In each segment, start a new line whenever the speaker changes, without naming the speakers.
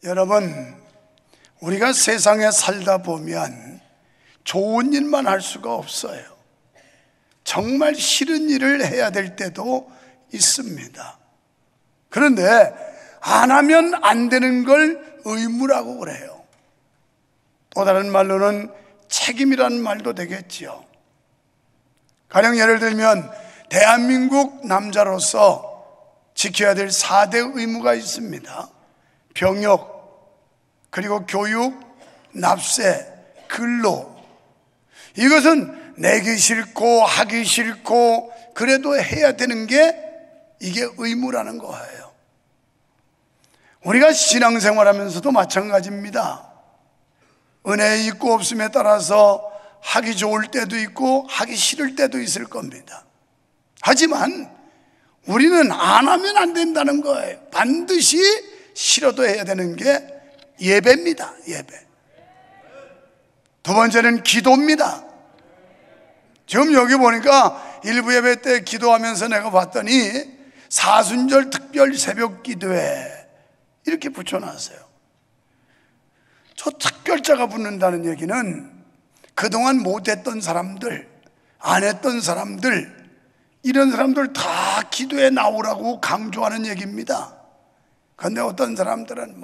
여러분, 우리가 세상에 살다 보면 좋은 일만 할 수가 없어요. 정말 싫은 일을 해야 될 때도 있습니다. 그런데 안 하면 안 되는 걸 의무라고 그래요. 또 다른 말로는 책임이라는 말도 되겠지요. 가령 예를 들면 대한민국 남자로서 지켜야 될 4대 의무가 있습니다. 병역, 그리고 교육, 납세, 근로. 이것은 내기 싫고 하기 싫고 그래도 해야 되는 게 이게 의무라는 거예요. 우리가 신앙생활하면서도 마찬가지입니다. 은혜 있고 없음에 따라서 하기 좋을 때도 있고 하기 싫을 때도 있을 겁니다. 하지만 우리는 안 하면 안 된다는 거예요. 반드시 싫어도 해야 되는 게 예배입니다. 예배. 두 번째는 기도입니다. 지금 여기 보니까 일부 예배 때 기도하면서 내가 봤더니 사순절 특별 새벽 기도회 이렇게 붙여놨어요. 저 특별자가 붙는다는 얘기는 그동안 못했던 사람들, 안 했던 사람들, 이런 사람들 다 기도에 나오라고 강조하는 얘기입니다. 그런데 어떤 사람들은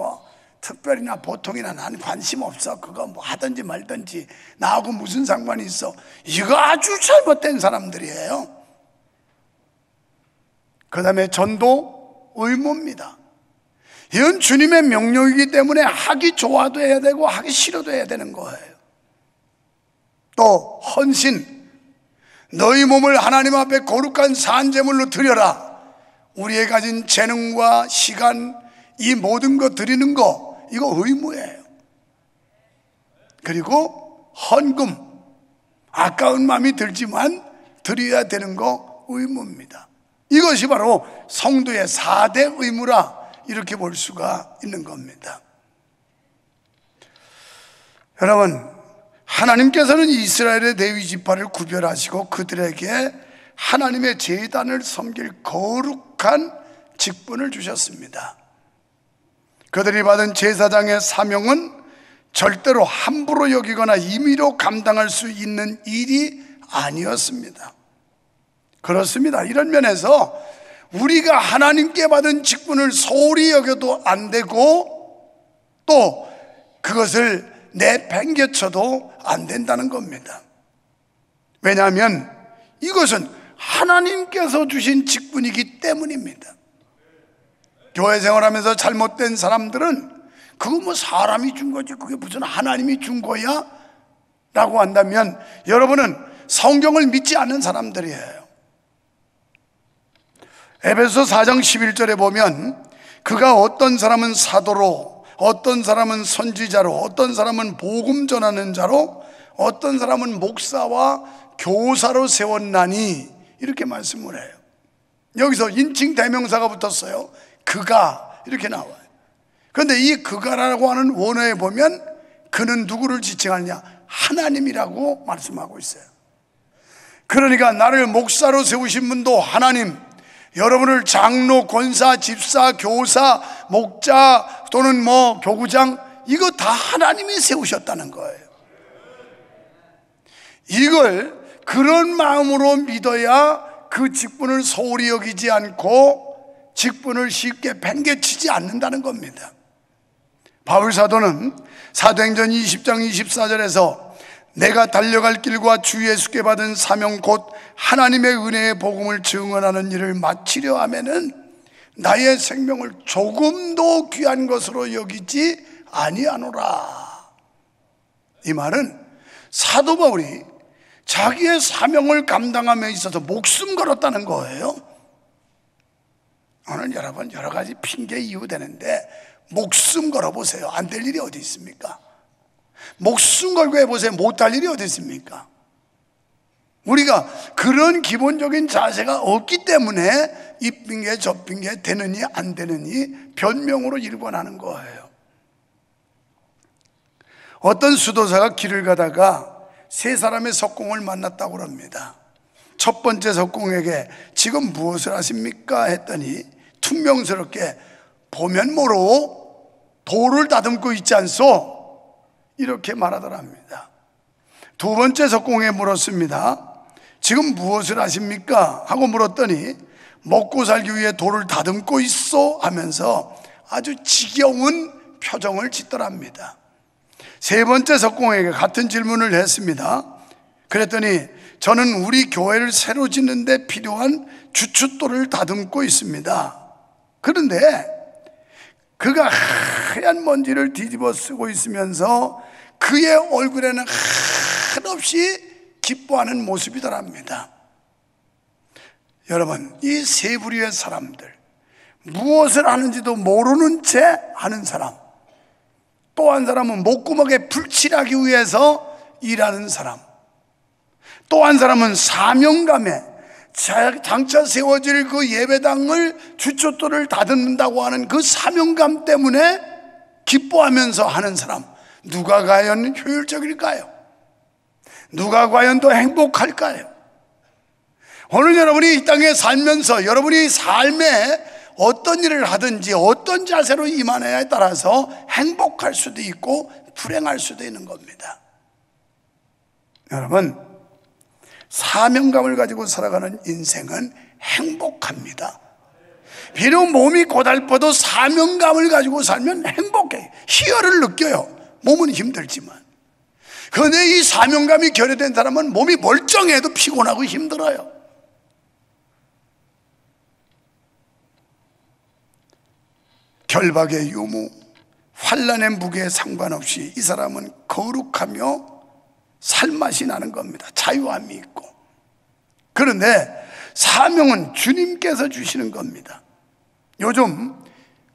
특별이나 보통이나 난 관심 없어, 그거 하든지 말든지 나하고 무슨 상관이 있어, 이거 아주 잘못된 사람들이에요. 그 다음에 전도 의무입니다. 이건 주님의 명령이기 때문에 하기 좋아도 해야 되고 하기 싫어도 해야 되는 거예요. 또 헌신, 너희 몸을 하나님 앞에 거룩한 산제물로 드려라. 우리의 가진 재능과 시간, 이 모든 거 드리는 거, 이거 의무예요. 그리고 헌금, 아까운 마음이 들지만 드려야 되는 거 의무입니다. 이것이 바로 성도의 4대 의무라 이렇게 볼 수가 있는 겁니다. 여러분, 하나님께서는 이스라엘의 레위 지파를 구별하시고 그들에게 하나님의 제단을 섬길 거룩한 직분을 주셨습니다. 그들이 받은 제사장의 사명은 절대로 함부로 여기거나 임의로 감당할 수 있는 일이 아니었습니다. 그렇습니다. 이런 면에서 우리가 하나님께 받은 직분을 소홀히 여겨도 안 되고 또 그것을 내팽개쳐도 안 된다는 겁니다. 왜냐하면 이것은 하나님께서 주신 직분이기 때문입니다. 교회 생활하면서 잘못된 사람들은 그거 사람이 준 거지 그게 무슨 하나님이 준 거야? 라고 한다면 여러분은 성경을 믿지 않는 사람들이에요. 에베소 4장 11절에 보면 그가 어떤 사람은 사도로, 어떤 사람은 선지자로, 어떤 사람은 복음 전하는 자로, 어떤 사람은 목사와 교사로 세웠나니 이렇게 말씀을 해요. 여기서 인칭 대명사가 붙었어요. 그가 이렇게 나와요. 그런데 이 그가라고 하는 원어에 보면 그는 누구를 지칭하느냐? 하나님이라고 말씀하고 있어요. 그러니까 나를 목사로 세우신 분도 하나님, 여러분을 장로, 권사, 집사, 교사, 목자 또는 교구장 이거 다 하나님이 세우셨다는 거예요. 이걸 그런 마음으로 믿어야 그 직분을 소홀히 여기지 않고 직분을 쉽게 팽개치지 않는다는 겁니다. 바울 사도는 사도행전 20장 24절에서 내가 달려갈 길과 주 예수께 받은 사명 곧 하나님의 은혜의 복음을 증언하는 일을 마치려 하면은 나의 생명을 조금도 귀한 것으로 여기지 아니하노라. 이 말은 사도 바울이 자기의 사명을 감당함에 있어서 목숨 걸었다는 거예요. 오늘 여러분 여러 가지 핑계 이유 되는데 목숨 걸어보세요. 안 될 일이 어디 있습니까? 목숨 걸고 해보세요. 못할 일이 어디 있습니까? 우리가 그런 기본적인 자세가 없기 때문에 이 핑계 저 핑계 되느니 안 되느니 변명으로 일관하는 거예요. 어떤 수도사가 길을 가다가 세 사람의 석공을 만났다고 합니다. 첫 번째 석공에게 지금 무엇을 하십니까? 했더니 퉁명스럽게 보면 모로 돌을 다듬고 있지 않소? 이렇게 말하더랍니다. 두 번째 석공에 물었습니다. 지금 무엇을 하십니까? 하고 물었더니 먹고 살기 위해 돌을 다듬고 있어 하면서 아주 지겨운 표정을 짓더랍니다. 세 번째 석공에게 같은 질문을 했습니다. 그랬더니 저는 우리 교회를 새로 짓는 데 필요한 주춧돌을 다듬고 있습니다. 그런데 그가 하얀 먼지를 뒤집어 쓰고 있으면서 그의 얼굴에는 한없이 기뻐하는 모습이더랍니다. 여러분, 이 세 부류의 사람들, 무엇을 하는지도 모르는 채 하는 사람, 또 한 사람은 목구멍에 불칠하기 위해서 일하는 사람, 또 한 사람은 사명감에 장차 세워질 그 예배당을 주춧돌을 다듬는다고 하는 그 사명감 때문에 기뻐하면서 하는 사람, 누가 과연 효율적일까요? 누가 과연 더 행복할까요? 오늘 여러분이 이 땅에 살면서 여러분이 삶에 어떤 일을 하든지 어떤 자세로 임하느냐에 따라서 행복할 수도 있고 불행할 수도 있는 겁니다. 여러분, 사명감을 가지고 살아가는 인생은 행복합니다. 비록 몸이 고달퍼도 사명감을 가지고 살면 행복해요. 희열을 느껴요. 몸은 힘들지만. 그런데 이 사명감이 결여된 사람은 몸이 멀쩡해도 피곤하고 힘들어요. 결박의 유무, 환난의 무게에 상관없이 이 사람은 거룩하며 살맛이 나는 겁니다. 자유함이 있고. 그런데 사명은 주님께서 주시는 겁니다. 요즘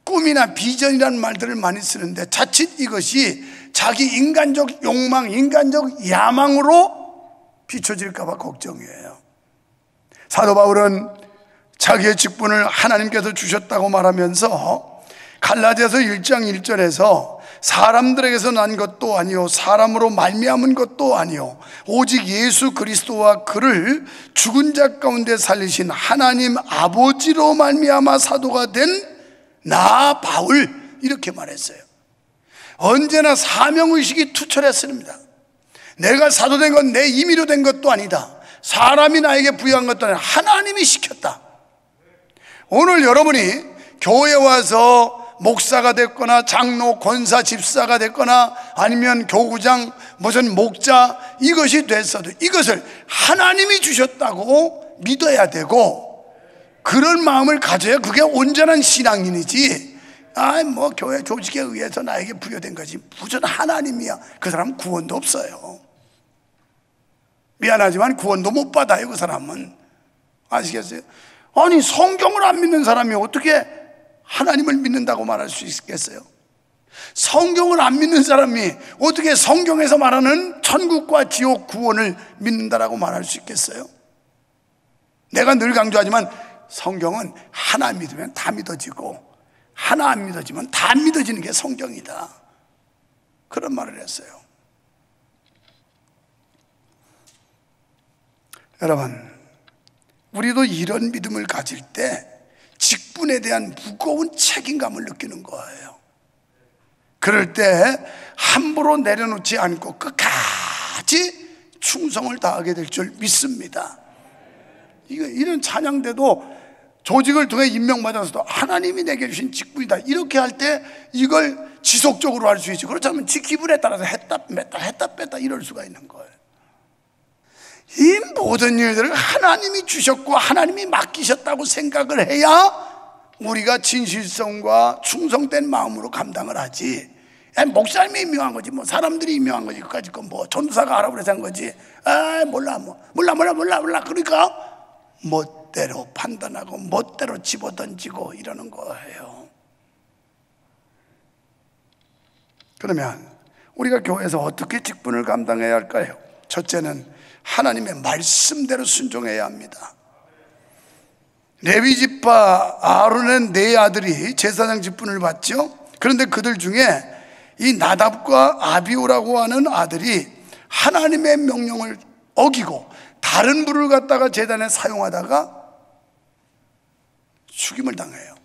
꿈이나 비전이라는 말들을 많이 쓰는데 자칫 이것이 자기 인간적 욕망, 인간적 야망으로 비춰질까 봐 걱정이에요. 사도 바울은 자기의 직분을 하나님께서 주셨다고 말하면서 갈라디아서 1장 1절에서 사람들에게서 난 것도 아니요 사람으로 말미암은 것도 아니요 오직 예수 그리스도와 그를 죽은 자 가운데 살리신 하나님 아버지로 말미암아 사도가 된 나 바울, 이렇게 말했어요. 언제나 사명의식이 투철했습니다. 내가 사도된 건 내 임의로 된 것도 아니다. 사람이 나에게 부여한 것도 아니라 하나님이 시켰다. 오늘 여러분이 교회에 와서 목사가 됐거나 장로, 권사, 집사가 됐거나 아니면 교구장, 무슨 목자, 이것이 됐어도 이것을 하나님이 주셨다고 믿어야 되고 그런 마음을 가져야 그게 온전한 신앙인이지. 뭐 교회 조직에 의해서 나에게 부여된 거지 무슨 하나님이야. 그 사람은 구원도 없어요. 미안하지만 구원도 못 받아요. 그 사람은. 아시겠어요? 아니 성경을 안 믿는 사람이 어떻게 하나님을 믿는다고 말할 수 있겠어요? 성경을 안 믿는 사람이 어떻게 성경에서 말하는 천국과 지옥 구원을 믿는다라고 말할 수 있겠어요? 내가 늘 강조하지만 성경은 하나 믿으면 다 믿어지고 하나 안 믿어지면 다 안 믿어지는 게 성경이다. 그런 말을 했어요. 여러분, 우리도 이런 믿음을 가질 때 직분에 대한 무거운 책임감을 느끼는 거예요. 그럴 때 함부로 내려놓지 않고 끝까지 충성을 다하게 될 줄 믿습니다. 이런 찬양대도 조직을 통해 임명받아서도 하나님이 내게 주신 직분이다 이렇게 할 때 이걸 지속적으로 할 수 있지. 그렇지 않으면 지 기분에 따라서 했다 뺐다 이럴 수가 있는 거예요. 이 모든 일들을 하나님이 주셨고 하나님이 맡기셨다고 생각을 해야 우리가 진실성과 충성된 마음으로 감당을 하지. 목사님이 임명한 거지 뭐 사람들이 임명한 거지 그까짓 건 뭐 전도사가 하라고 그래서 한 거지. 몰라 그러니까 멋대로 판단하고 멋대로 집어던지고 이러는 거예요. 그러면 우리가 교회에서 어떻게 직분을 감당해야 할까요? 첫째는 하나님의 말씀대로 순종해야 합니다. 레위 지파 아론의 네 아들이 제사장 직분을 받죠. 그런데 그들 중에 이 나답과 아비후라고 하는 아들이 하나님의 명령을 어기고 다른 불을 갖다가 제단에 사용하다가 죽임을 당해요.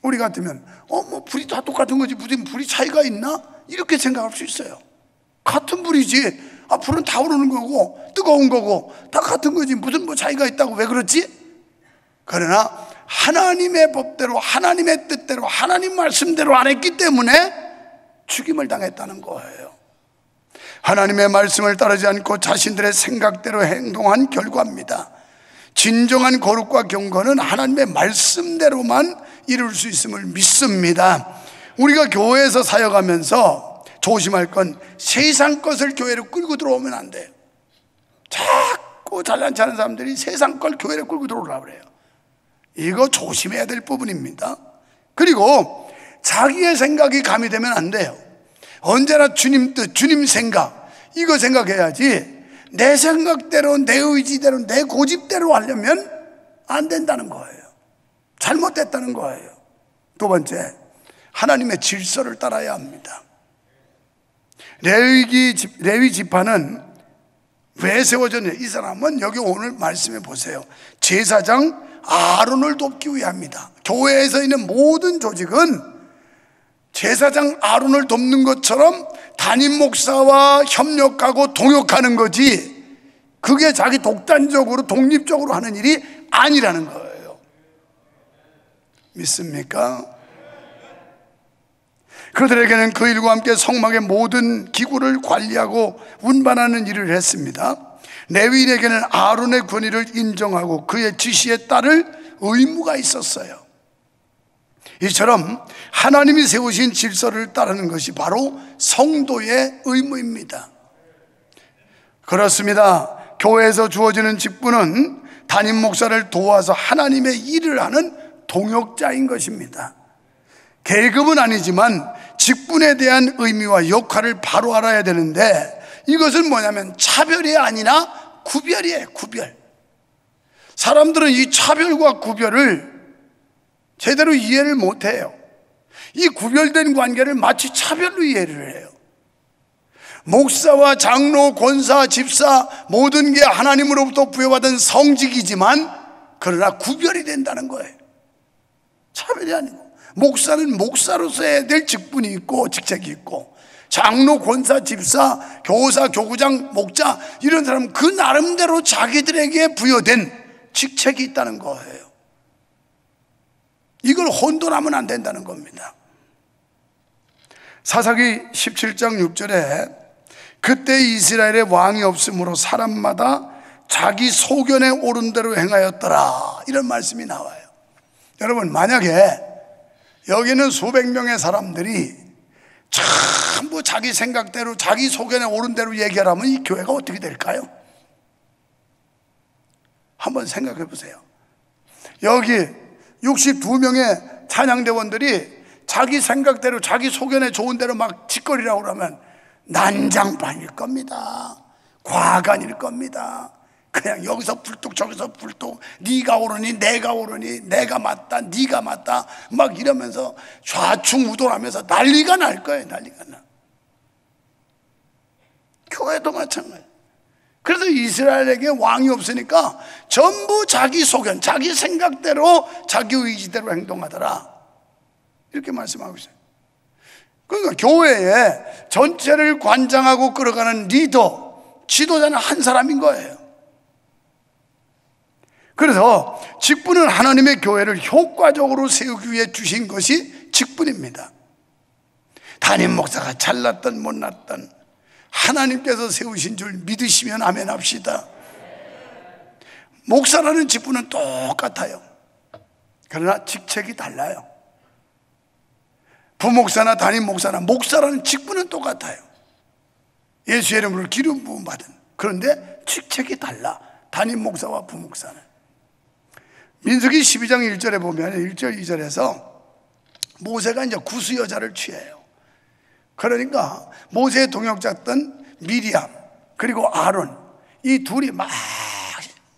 우리 같으면 뭐 불이 다 똑같은 거지 무슨 불이 차이가 있나? 이렇게 생각할 수 있어요. 같은 불이지. 불은 다 오르는 거고 뜨거운 거고 다 같은 거지 무슨 뭐 차이가 있다고 왜 그렇지? 그러나 하나님의 법대로 하나님의 뜻대로 하나님 말씀대로 안 했기 때문에 죽임을 당했다는 거예요. 하나님의 말씀을 따르지 않고 자신들의 생각대로 행동한 결과입니다. 진정한 거룩과 경건은 하나님의 말씀대로만 이룰 수 있음을 믿습니다. 우리가 교회에서 사역하면서 조심할 건 세상 것을 교회로 끌고 들어오면 안 돼요. 자꾸 잘난치 않은 사람들이 세상 걸 교회로 끌고 들어오라고 그래요. 이거 조심해야 될 부분입니다. 그리고 자기의 생각이 가미되면 안 돼요. 언제나 주님 뜻, 주님 생각 이거 생각해야지 내 생각대로 내 의지대로 내 고집대로 하려면 안 된다는 거예요. 잘못됐다는 거예요. 두 번째, 하나님의 질서를 따라야 합니다. 레위 지파는 왜 세워졌냐? 이 사람은 여기 오늘 말씀해 보세요. 제사장 아론을 돕기 위함이다. 교회에서 있는 모든 조직은 제사장 아론을 돕는 것처럼 담임 목사와 협력하고 동역하는 거지 그게 자기 독단적으로 독립적으로 하는 일이 아니라는 거예요. 믿습니까? 그들에게는 그 일과 함께 성막의 모든 기구를 관리하고 운반하는 일을 했습니다. 레위인에게는 아론의 권위를 인정하고 그의 지시에 따를 의무가 있었어요. 이처럼 하나님이 세우신 질서를 따르는 것이 바로 성도의 의무입니다. 그렇습니다. 교회에서 주어지는 직분은 담임 목사를 도와서 하나님의 일을 하는 동역자인 것입니다. 계급은 아니지만 직분에 대한 의미와 역할을 바로 알아야 되는데 이것은 뭐냐면 차별이 아니라 구별이에요. 구별. 사람들은 이 차별과 구별을 제대로 이해를 못해요. 이 구별된 관계를 마치 차별로 이해를 해요. 목사와 장로, 권사, 집사 모든 게 하나님으로부터 부여받은 성직이지만 그러나 구별이 된다는 거예요. 차별이 아니고 목사는 목사로서 해야 될 직분이 있고 직책이 있고 장로, 권사, 집사, 교사, 교구장, 목자 이런 사람은 그 나름대로 자기들에게 부여된 직책이 있다는 거예요. 이걸 혼돈하면 안 된다는 겁니다. 사사기 17장 6절에 그때 이스라엘에 왕이 없으므로 사람마다 자기 소견에 옳은 대로 행하였더라 이런 말씀이 나와요. 여러분 만약에 여기는 수백 명의 사람들이 전부 자기 생각대로 자기 소견에 옳은 대로 얘기하라면 이 교회가 어떻게 될까요? 한번 생각해 보세요. 여기 62명의 찬양대원들이 자기 생각대로 자기 소견에 좋은 대로 막 짓거리라고 그러면 난장판일 겁니다. 과간일 겁니다. 그냥 여기서 불뚝 저기서 불뚝 네가 옳으니 내가 옳으니 내가 맞다 네가 맞다 막 이러면서 좌충우돌하면서 난리가 날 거예요. 난리가 나. 교회도 마찬가지. 그래서 이스라엘에게 왕이 없으니까 전부 자기 소견 자기 생각대로 자기 의지대로 행동하더라 이렇게 말씀하고 있어요. 그러니까 교회에 전체를 관장하고 끌어가는 리더 지도자는 한 사람인 거예요. 그래서 직분은 하나님의 교회를 효과적으로 세우기 위해 주신 것이 직분입니다. 담임 목사가 잘났던 못났던 하나님께서 세우신 줄 믿으시면 아멘 합시다. 목사라는 직분은 똑같아요. 그러나 직책이 달라요. 부목사나 담임 목사나 목사라는 직분은 똑같아요. 예수의 이름으로 기름 부음 받은. 그런데 직책이 달라. 담임 목사와 부목사는. 민수기 12장 1절에 보면 1절 2절에서 모세가 이제 구수 여자를 취해요. 그러니까 모세의 동역자였던 미리암 그리고 아론 이 둘이 막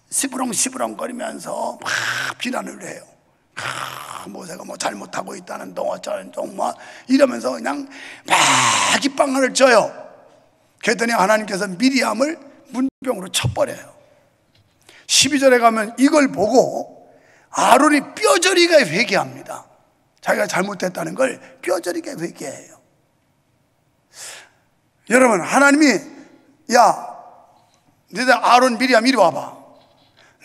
시부렁시부렁 거리면서 막 비난을 해요. 모세가 뭐 잘못하고 있다는 동 어쩌는 동뭐 이러면서 그냥 막 깃방아를 쪄요. 그랬더니 하나님께서 미리암을 문병으로 쳐버려요. 12절에 가면 이걸 보고 아론이 뼈저리게 회개합니다. 자기가 잘못했다는 걸 뼈저리게 회개해요. 여러분, 하나님이 야, 너희들 아론 미리암 이리 와봐.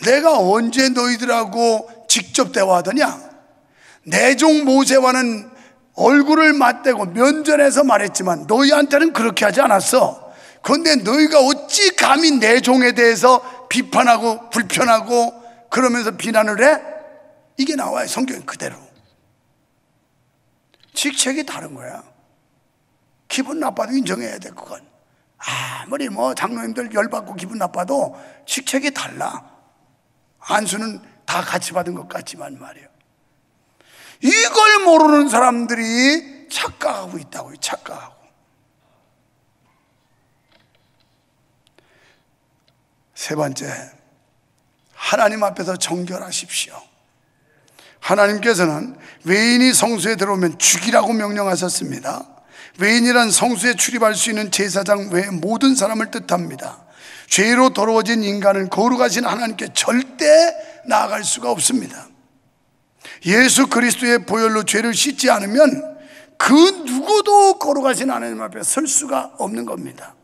내가 언제 너희들하고 직접 대화하더냐? 내 종 모세와는 얼굴을 맞대고 면전에서 말했지만 너희한테는 그렇게 하지 않았어. 그런데 너희가 어찌 감히 내 종에 대해서 비판하고 불편하고 그러면서 비난을 해? 이게 나와요, 성경 그대로. 직책이 다른 거야. 기분 나빠도 인정해야 돼. 그건 아무리 뭐 장로님들 열받고 기분 나빠도 직책이 달라. 안수는 다 같이 받은 것 같지만 말이에요. 이걸 모르는 사람들이 착각하고 있다고요. 착각하고. 세 번째, 하나님 앞에서 정결하십시오. 하나님께서는 외인이 성소에 들어오면 죽이라고 명령하셨습니다. 외인이란 성소에 출입할 수 있는 제사장 외의 모든 사람을 뜻합니다. 죄로 더러워진 인간은 거룩하신 하나님께 절대 나아갈 수가 없습니다. 예수 그리스도의 보혈로 죄를 씻지 않으면 그 누구도 거룩하신 하나님 앞에 설 수가 없는 겁니다.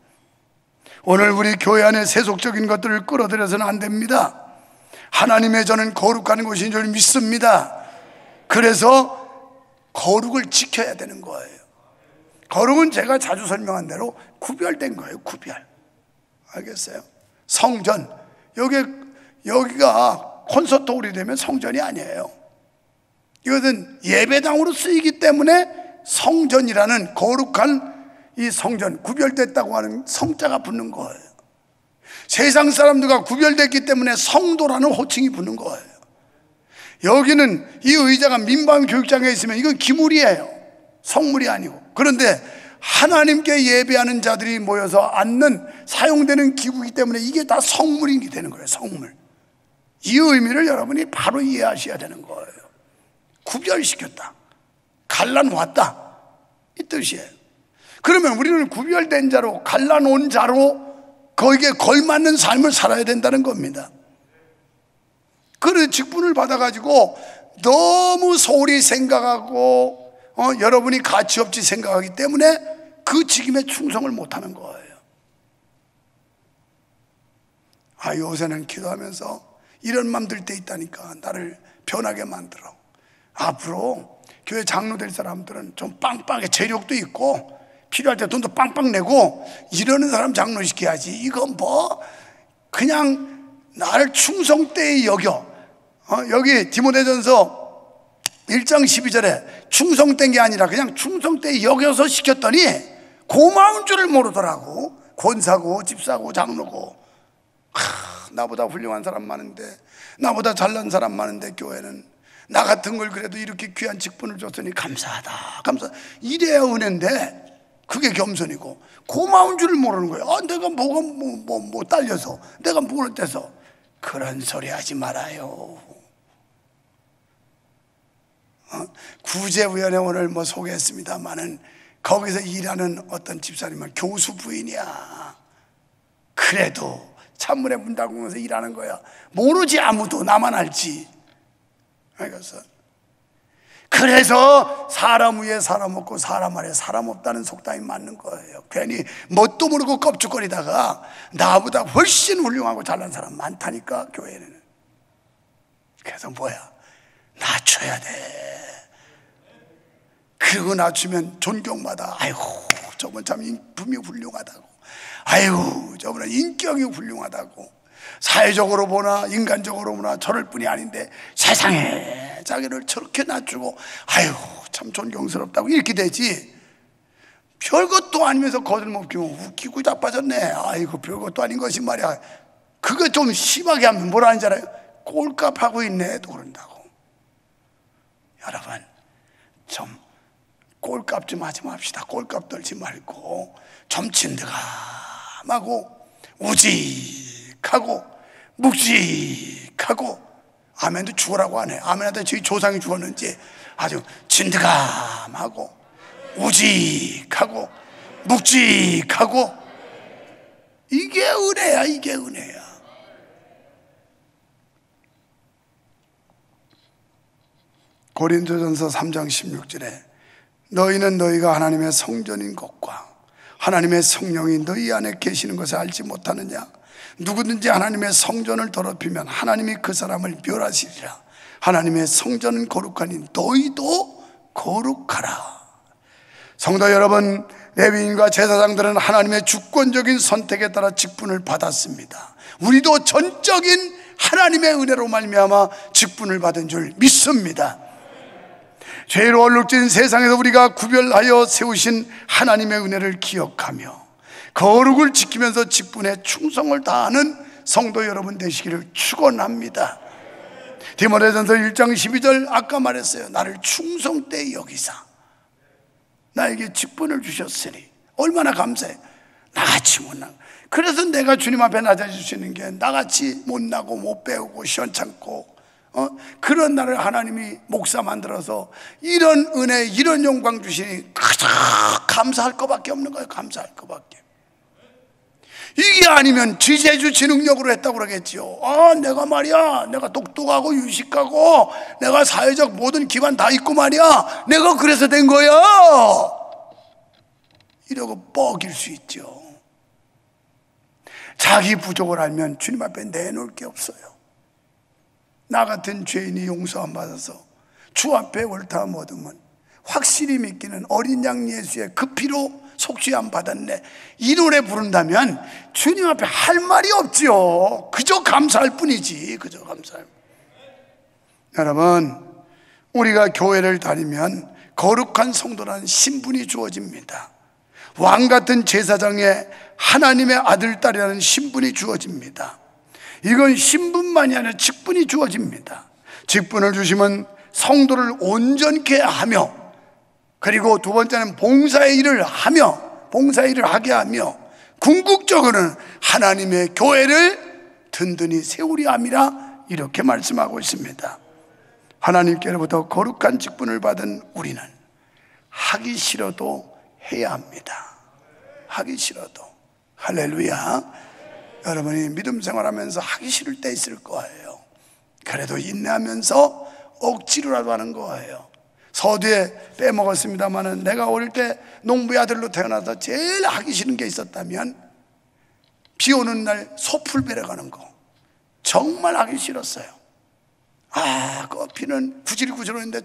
오늘 우리 교회 안에 세속적인 것들을 끌어들여서는 안 됩니다. 하나님의 저는 거룩한 곳인 줄 믿습니다. 그래서 거룩을 지켜야 되는 거예요. 거룩은 제가 자주 설명한 대로 구별된 거예요. 구별. 알겠어요? 성전, 여기가 콘서트홀이 되면 성전이 아니에요. 이것은 예배당으로 쓰이기 때문에 성전이라는 거룩한 이 성전, 구별됐다고 하는 성자가 붙는 거예요. 세상 사람들과 구별됐기 때문에 성도라는 호칭이 붙는 거예요. 여기는 이 의자가 민방 교육장에 있으면 이건 기물이에요. 성물이 아니고. 그런데 하나님께 예배하는 자들이 모여서 앉는 사용되는 기구이기 때문에 이게 다 성물이 되는 거예요. 성물. 이 의미를 여러분이 바로 이해하셔야 되는 거예요. 구별시켰다, 갈라놓았다, 이 뜻이에요. 그러면 우리는 구별된 자로, 갈라놓은 자로 거기에 걸맞는 삶을 살아야 된다는 겁니다. 그래서 직분을 받아가지고 너무 소홀히 생각하고 여러분이 가치없이 생각하기 때문에 그 직임에 충성을 못하는 거예요. 요새는 기도하면서 이런 맘 들 때 있다니까. 나를 변하게 만들어. 앞으로 교회 장로 될 사람들은 좀 빵빵하게 재력도 있고 필요할 때 돈도 빵빵 내고 이러는 사람 장로 시켜야지. 이건 뭐 그냥 나를 충성되이 여겨. 여기 디모데전서 1장 12절에 충성된 게 아니라 그냥 충성되이 여겨서 시켰더니 고마운 줄을 모르더라고. 권사고 집사고 장로고. 나보다 훌륭한 사람 많은데, 나보다 잘난 사람 많은데 교회는 나 같은 걸 그래도 이렇게 귀한 직분을 줬으니 감사하다, 감사. 이래야 은혜인데 그게 겸손이고, 고마운 줄을 모르는 거예요. 내가 뭐가 딸려서, 내가 뭘 떼서. 그런 소리 하지 말아요. 구제위원회 오늘 뭐 소개했습니다만은 거기서 일하는 어떤 집사님은 교수 부인이야. 그래도 찬물에 문 담그면서 일하는 거야. 모르지 아무도. 나만 알지. 그래서 사람 위에 사람 없고 사람 아래 사람 없다는 속담이 맞는 거예요. 괜히 뭣도 모르고 껍죽거리다가 나보다 훨씬 훌륭하고 잘난 사람 많다니까, 교회는. 그래서 뭐야? 낮춰야 돼. 그리고 낮추면 존경받아. 아이고, 저분 참 인품이 훌륭하다고. 아이고, 저분은 인격이 훌륭하다고. 사회적으로 보나 인간적으로 보나 저럴 뿐이 아닌데 세상에 자기를 저렇게 낮추고 아이고 참 존경스럽다고 이렇게 되지. 별것도 아니면서 거들먹기면 웃기고 자빠졌네. 아이고 별것도 아닌 것이 말이야. 그거 좀 심하게 하면 뭐라 하는지 알아요? 꼴값하고 있네 또 그런다고. 여러분 좀 꼴값 좀 하지 맙시다. 꼴값 떨지 말고 좀 진득하고 우직하고 묵직하고. 아멘도 죽으라고 하네. 아멘한테 저희 조상이 죽었는지 아주 진득하고 우직하고 묵직하고. 이게 은혜야. 이게 은혜야. 고린도전서 3장 16절에 너희는 너희가 하나님의 성전인 것과 하나님의 성령이 너희 안에 계시는 것을 알지 못하느냐? 누구든지 하나님의 성전을 더럽히면 하나님이 그 사람을 멸하시리라. 하나님의 성전은 거룩하니 너희도 거룩하라. 성도 여러분, 레위인과 제사장들은 하나님의 주권적인 선택에 따라 직분을 받았습니다. 우리도 전적인 하나님의 은혜로 말미암아 직분을 받은 줄 믿습니다. 죄로 얼룩진 세상에서 우리가 구별하여 세우신 하나님의 은혜를 기억하며 거룩을 지키면서 직분에 충성을 다하는 성도 여러분 되시기를 축원합니다. 디모데전서 1장 12절 아까 말했어요. 나를 충성되이 여기사 나에게 직분을 주셨으니 얼마나 감사해. 나같이 못나고, 그래서 내가 주님 앞에 낮아지시는 게 나같이 못나고 못 배우고 시원찮고 그런 나를 하나님이 목사 만들어서 이런 은혜 이런 영광 주시니 그저 감사할 것밖에 없는 거예요. 감사할 것밖에. 이게 아니면 지제주 지능력으로 했다고 그러겠지요. 내가 말이야, 내가 똑똑하고 유식하고 내가 사회적 모든 기반 다 있고 말이야, 내가 그래서 된 거야, 이러고 뻐길 수 있죠. 자기 부족을 알면 주님 앞에 내놓을 게 없어요. 나 같은 죄인이 용서 안 받아서 주 앞에 옳다 못하면 확실히 믿기는 어린 양 예수의 그 피로 속죄함 받았네, 이 노래 부른다면 주님 앞에 할 말이 없지요. 그저 감사할 뿐이지. 그저 감사할 뿐. 여러분, 우리가 교회를 다니면 거룩한 성도라는 신분이 주어집니다. 왕 같은 제사장의 하나님의 아들, 딸이라는 신분이 주어집니다. 이건 신분만이 아니라 직분이 주어집니다. 직분을 주시면 성도를 온전케 하며, 그리고 두 번째는 봉사의 일을 하게 하며, 궁극적으로는 하나님의 교회를 든든히 세우려 함이라 이렇게 말씀하고 있습니다. 하나님께로부터 거룩한 직분을 받은 우리는 하기 싫어도 해야 합니다. 하기 싫어도. 할렐루야. 여러분이 믿음 생활하면서 하기 싫을 때 있을 거예요. 그래도 인내하면서 억지로라도 하는 거예요. 서두에 빼먹었습니다만은 내가 어릴 때 농부의 아들로 태어나서 제일 하기 싫은 게 있었다면 비 오는 날 소풀 베러 가는 거 정말 하기 싫었어요. 그 비는 구질구질했는데,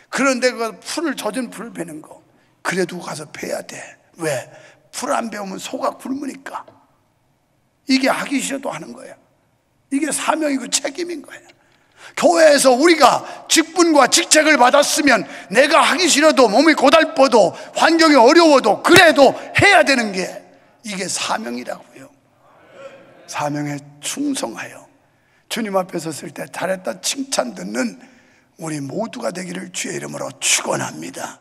그런데 그 풀을, 젖은 풀을 베는 거 그래도 가서 베야 돼. 왜? 풀 안 베우면 소가 굶으니까. 이게 하기 싫어도 하는 거예요. 이게 사명이고 책임인 거예요. 교회에서 우리가 직분과 직책을 받았으면 내가 하기 싫어도, 몸이 고달퍼도, 환경이 어려워도 그래도 해야 되는 게 이게 사명이라고요. 사명에 충성하여 주님 앞에 섰을 때 잘했다 칭찬 듣는 우리 모두가 되기를 주의 이름으로 축원합니다.